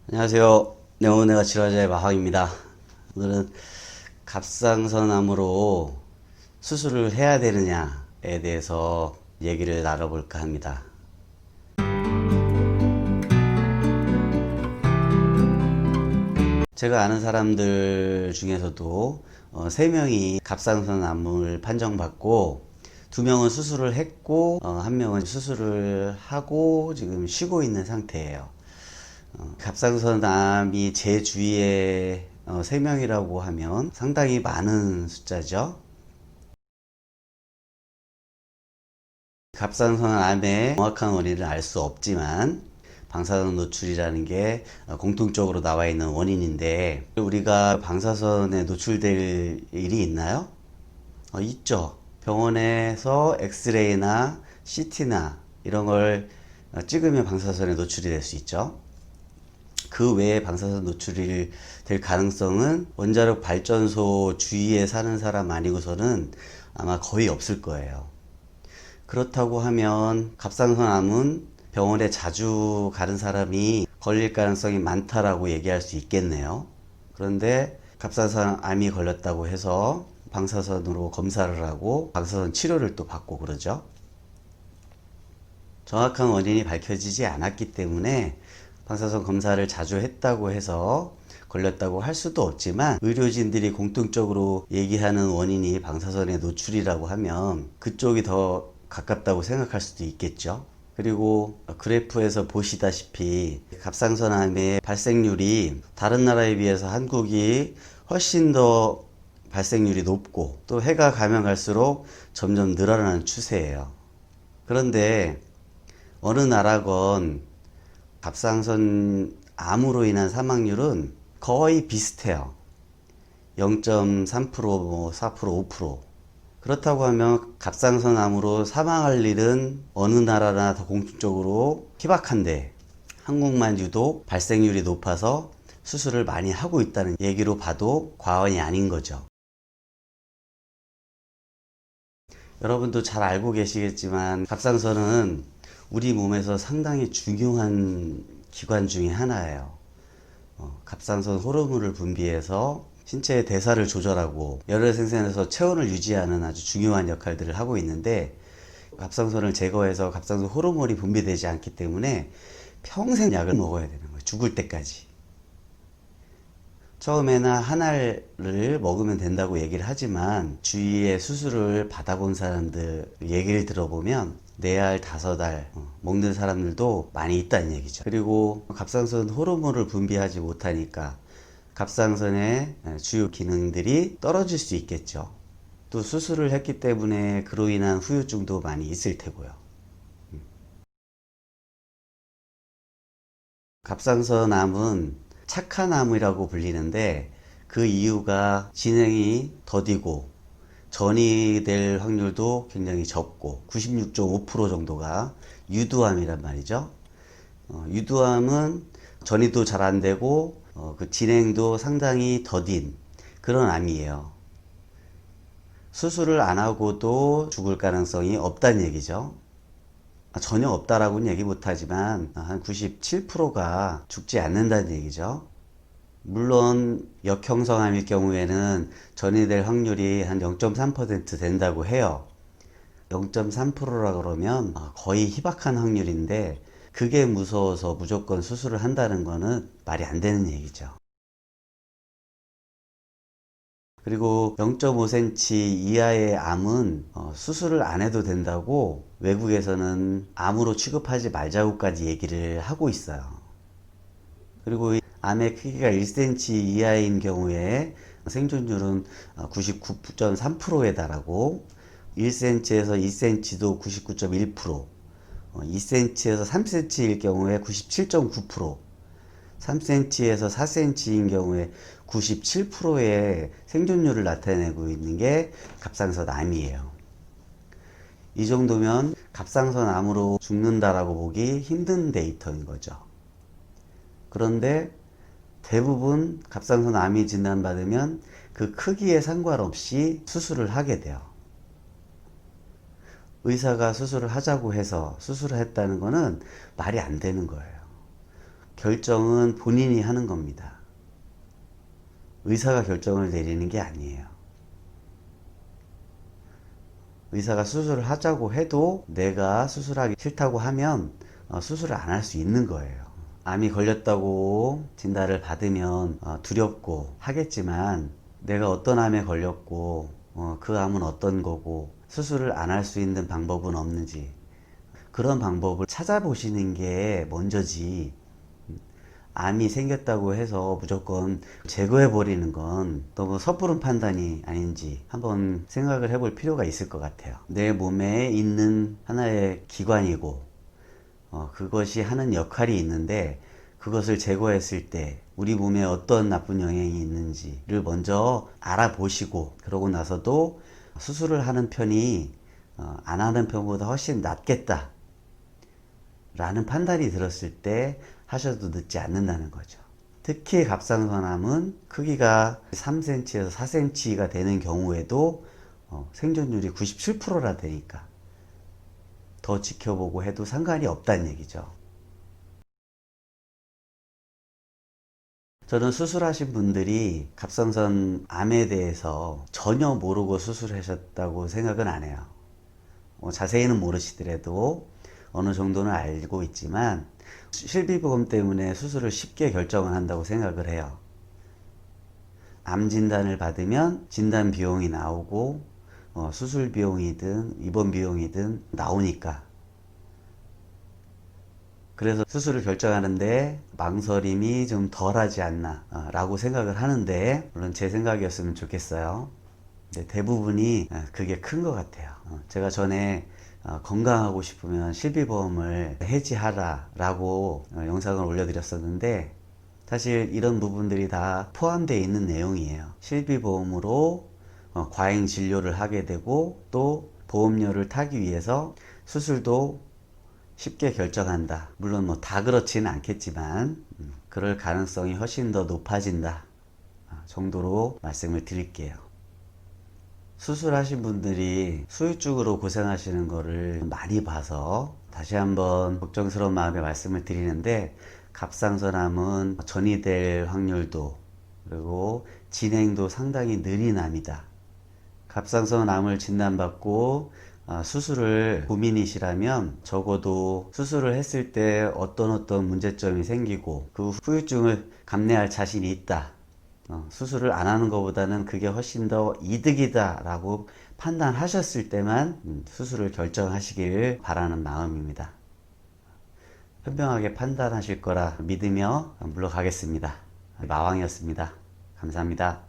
안녕하세요. 네오네가 치료자의 마학입니다. 오늘은 갑상선암으로 수술을 해야 되느냐에 대해서 얘기를 나눠볼까 합니다. 제가 아는 사람들 중에서도 3명이 갑상선암을 판정받고 2명은 수술을 했고 1명은 수술을 하고 지금 쉬고 있는 상태예요. 갑상선암이 제 주위에 3명이라고 하면 상당히 많은 숫자죠. 갑상선암의 정확한 원인을 알 수 없지만 방사선 노출이라는 게 공통적으로 나와 있는 원인인데, 우리가 방사선에 노출될 일이 있나요? 있죠. 병원에서 엑스레이나 CT나 이런 걸 찍으면 방사선에 노출이 될 수 있죠. 그 외에 방사선 노출이 될 가능성은 원자력 발전소 주위에 사는 사람 아니고서는 아마 거의 없을 거예요. 그렇다고 하면 갑상선암은 병원에 자주 가는 사람이 걸릴 가능성이 많다라고 얘기할 수 있겠네요. 그런데 갑상선암이 걸렸다고 해서 방사선으로 검사를 하고 방사선 치료를 또 받고 그러죠. 정확한 원인이 밝혀지지 않았기 때문에 방사선 검사를 자주 했다고 해서 걸렸다고 할 수도 없지만, 의료진들이 공통적으로 얘기하는 원인이 방사선의 노출이라고 하면 그쪽이 더 가깝다고 생각할 수도 있겠죠. 그리고 그래프에서 보시다시피 갑상선암의 발생률이 다른 나라에 비해서 한국이 훨씬 더 발생률이 높고, 또 해가 가면 갈수록 점점 늘어나는 추세예요. 그런데 어느 나라건 갑상선암으로 인한 사망률은 거의 비슷해요. 0.3%, 4%, 5%. 그렇다고 하면 갑상선암으로 사망할 일은 어느 나라나 더 공통적으로 희박한데, 한국만 유독 발생률이 높아서 수술을 많이 하고 있다는 얘기로 봐도 과언이 아닌 거죠. 여러분도 잘 알고 계시겠지만 갑상선은 우리 몸에서 상당히 중요한 기관 중에 하나예요. 갑상선 호르몬을 분비해서 신체의 대사를 조절하고 열혈 생산에서 체온을 유지하는 아주 중요한 역할들을 하고 있는데, 갑상선을 제거해서 갑상선 호르몬이 분비되지 않기 때문에 평생 약을 먹어야 되는 거예요. 죽을 때까지. 처음에는 한 알을 먹으면 된다고 얘기를 하지만, 주위에 수술을 받아본 사람들 얘기를 들어보면 4알, 5알 먹는 사람들도 많이 있다는 얘기죠. 그리고 갑상선 호르몬을 분비하지 못하니까 갑상선의 주요 기능들이 떨어질 수 있겠죠. 또 수술을 했기 때문에 그로 인한 후유증도 많이 있을 테고요. 갑상선암은 착한 암이라고 불리는데, 그 이유가 진행이 더디고 전이 될 확률도 굉장히 적고 96.5% 정도가 유두암이란 말이죠. 유두암은 전이도 잘 안 되고 그 진행도 상당히 더딘 그런 암이에요. 수술을 안 하고도 죽을 가능성이 없다는 얘기죠. 전혀 없다라고는 얘기 못하지만 한 97%가 죽지 않는다는 얘기죠. 물론 역형성암일 경우에는 전이 될 확률이 한 0.3% 된다고 해요. 0.3%라 그러면 거의 희박한 확률인데, 그게 무서워서 무조건 수술을 한다는 거는 말이 안 되는 얘기죠. 그리고 0.5cm 이하의 암은 수술을 안 해도 된다고 외국에서는 암으로 취급하지 말자고까지 얘기를 하고 있어요. 그리고 암의 크기가 1cm 이하인 경우에 생존율은 99.3%에 달하고, 1cm에서 2cm도 99.1%, 2cm에서 3cm일 경우에 97.9%, 3cm에서 4cm인 경우에 97%의 생존율을 나타내고 있는 게 갑상선암이에요. 이 정도면 갑상선암으로 죽는다라고 보기 힘든 데이터인 거죠. 그런데 대부분 갑상선암이 진단받으면 그 크기에 상관없이 수술을 하게 돼요. 의사가 수술을 하자고 해서 수술을 했다는 거는 말이 안 되는 거예요. 결정은 본인이 하는 겁니다. 의사가 결정을 내리는 게 아니에요. 의사가 수술을 하자고 해도 내가 수술하기 싫다고 하면 수술을 안 할 수 있는 거예요. 암이 걸렸다고 진단을 받으면 두렵고 하겠지만, 내가 어떤 암에 걸렸고 그 암은 어떤 거고 수술을 안 할 수 있는 방법은 없는지, 그런 방법을 찾아보시는 게 먼저지, 암이 생겼다고 해서 무조건 제거해 버리는 건 너무 섣부른 판단이 아닌지 한번 생각을 해볼 필요가 있을 것 같아요. 내 몸에 있는 하나의 기관이고 그것이 하는 역할이 있는데, 그것을 제거했을 때 우리 몸에 어떤 나쁜 영향이 있는지를 먼저 알아보시고, 그러고 나서도 수술을 하는 편이 안 하는 편보다 훨씬 낫겠다 라는 판단이 들었을 때 하셔도 늦지 않는다는 거죠. 특히 갑상선암은 크기가 3cm에서 4cm가 되는 경우에도 생존율이 97%라 되니까 더 지켜보고 해도 상관이 없다는 얘기죠. 저는 수술하신 분들이 갑상선 암에 대해서 전혀 모르고 수술하셨다고 생각은 안 해요. 자세히는 모르시더라도 어느 정도는 알고 있지만, 실비보험 때문에 수술을 쉽게 결정을 한다고 생각을 해요. 암 진단을 받으면 진단 비용이 나오고 수술 비용이든 입원 비용이든 나오니까, 그래서 수술을 결정하는데 망설임이 좀 덜하지 않나 라고 생각을 하는데, 물론 제 생각이었으면 좋겠어요. 근데 대부분이 그게 큰 것 같아요. 제가 전에 건강하고 싶으면 실비보험을 해지하라 라고 영상을 올려드렸었는데, 사실 이런 부분들이 다 포함되어 있는 내용이에요. 실비보험으로 과잉 진료를 하게 되고, 또 보험료를 타기 위해서 수술도 쉽게 결정한다. 물론 뭐 다 그렇지는 않겠지만 그럴 가능성이 훨씬 더 높아진다 정도로 말씀을 드릴게요. 수술하신 분들이 수유증으로 고생하시는 거를 많이 봐서 다시 한번 걱정스러운 마음에 말씀을 드리는데, 갑상선암은 전이 될 확률도 그리고 진행도 상당히 느린 암이다. 갑상선암을 진단받고 수술을 고민이시라면 적어도 수술을 했을 때 어떤 문제점이 생기고 그 후유증을 감내할 자신이 있다, 수술을 안 하는 것보다는 그게 훨씬 더 이득이다 라고 판단하셨을 때만 수술을 결정하시길 바라는 마음입니다. 현명하게 판단하실 거라 믿으며 물러가겠습니다. 마왕이었습니다. 감사합니다.